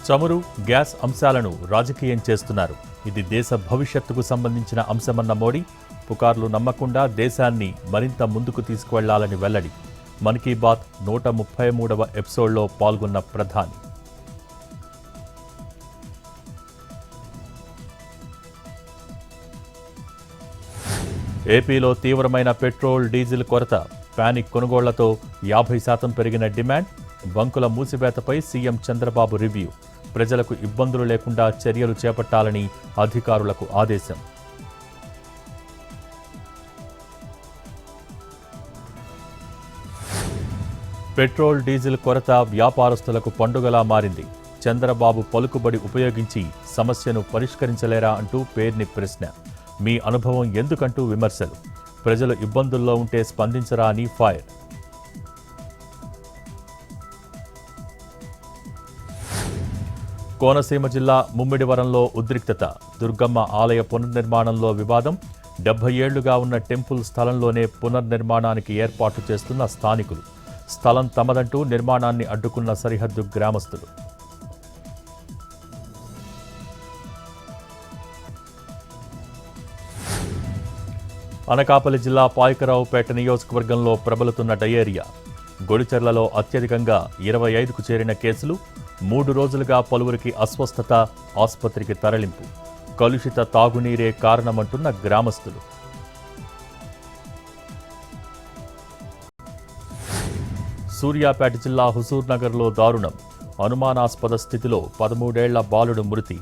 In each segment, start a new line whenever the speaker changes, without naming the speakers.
చమురు, గ్యాస్ అంశాలను రాజకీయం చేస్తున్నారు. ఇది దేశ భవిష్యత్తుకు సంబంధించిన అంశమన్న మోడీ పుకార్లు నమ్మకుండా దేశాన్ని మరింత ముందుకు తీసుకువెళ్లాలని వెల్లడి. మన్ కీ బాత్ 133వ ఎపిసోడ్లో పాల్గొన్న ప్రధాని. ఏపీలో తీవ్రమైన పెట్రోల్, డీజిల్ కొరత. పానిక్ కొనుగోళ్లతో 50% పెరిగిన డిమాండ్. బంకుల మూసివేతపై సీఎం చంద్రబాబు రివ్యూ. ప్రజలకు ఇబ్బందులు లేకుండా చర్యలు చేపట్టాలని అధికారులకు ఆదేశం. పెట్రోల్, డీజిల్ కొరత వ్యాపారస్తులకు పండుగలా మారింది. చంద్రబాబు పలుకుబడి ఉపయోగించి సమస్యను పరిష్కరించలేరా అంటూ పేర్ని ప్రశ్న. మీ అనుభవం ఎందుకంటూ విమర్శలు. ప్రజలు ఇబ్బందుల్లో ఉంటే స్పందించరా అని ఫైర్. కోనసీమ జిల్లా ముమ్మిడివరంలో ఉద్రిక్తత. దుర్గమ్మ ఆలయ పునర్నిర్మాణంలో వివాదం. 70 ఏళ్లుగా ఉన్న టెంపుల్ స్థలంలోనే పునర్నిర్మాణానికి ఏర్పాట్లు చేస్తున్న స్థానికులు. స్థలం తమదంటూ నిర్మాణాన్ని అడ్డుకున్న సరిహద్దు గ్రామస్తులు. అనకాపల్లి జిల్లా పాయకరావుపేట నియోజకవర్గంలో ప్రబలుతున్న డయేరియా. గొడిచెర్లలో అత్యధికంగా 25కు చేరిన కేసులు. 3 రోజులుగా పలువురికి అస్వస్థత, ఆసుపత్రికి తరలింపు. కలుషిత తాగునీరే కారణమంటున్న గ్రామస్తులు. సూర్యాపేట జిల్లా హుజూర్నగర్లో దారుణం. అనుమానాస్పద స్థితిలో 13 ఏళ్ల బాలుడు మృతి.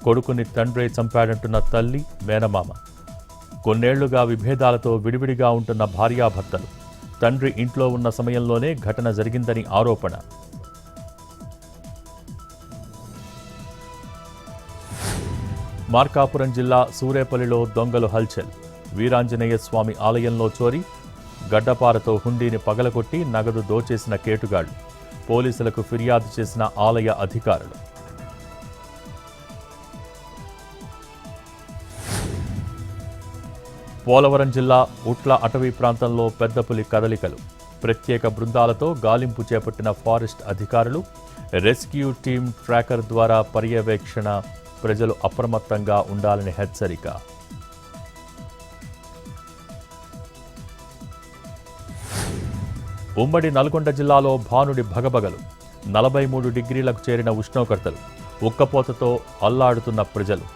కొడుకుని తండ్రే చంపాడంటున్న తల్లి, మేనమామ. కొన్నేళ్లుగా విభేదాలతో విడివిడిగా ఉంటున్న భార్యాభర్తలు. తండ్రి ఇంట్లో ఉన్న సమయంలోనే ఘటన జరిగిందని ఆరోపణ. మార్కాపురం జిల్లా సూరేపల్లిలో దొంగలు హల్చల్. వీరాంజనేయ స్వామి ఆలయంలో చోరీ. గడ్డపారతో హుండీని పగలగొట్టి నగదు దోచేసిన కేటుగాళ్లు. పోలీసులకు ఫిర్యాదు చేసిన ఆలయ అధికారులు. పోలవరం జిల్లా ఉట్ల అటవీ ప్రాంతంలో పెద్ద పులి కదలికలు. ప్రత్యేక బృందాలతో గాలింపు చేపట్టిన ఫారెస్ట్ అధికారులు. రెస్క్యూ టీం ట్రాకర్ ద్వారా పర్యవేక్షణ. ప్రజలు అప్రమత్తంగా ఉండాలని హెచ్చరిక. ఉమ్మడి నల్గొండ జిల్లాలో భానుడి భగభగలు. 43 డిగ్రీలకు చేరిన ఉష్ణోగ్రతలు. ఉక్కపోతతో అల్లాడుతున్న ప్రజలు.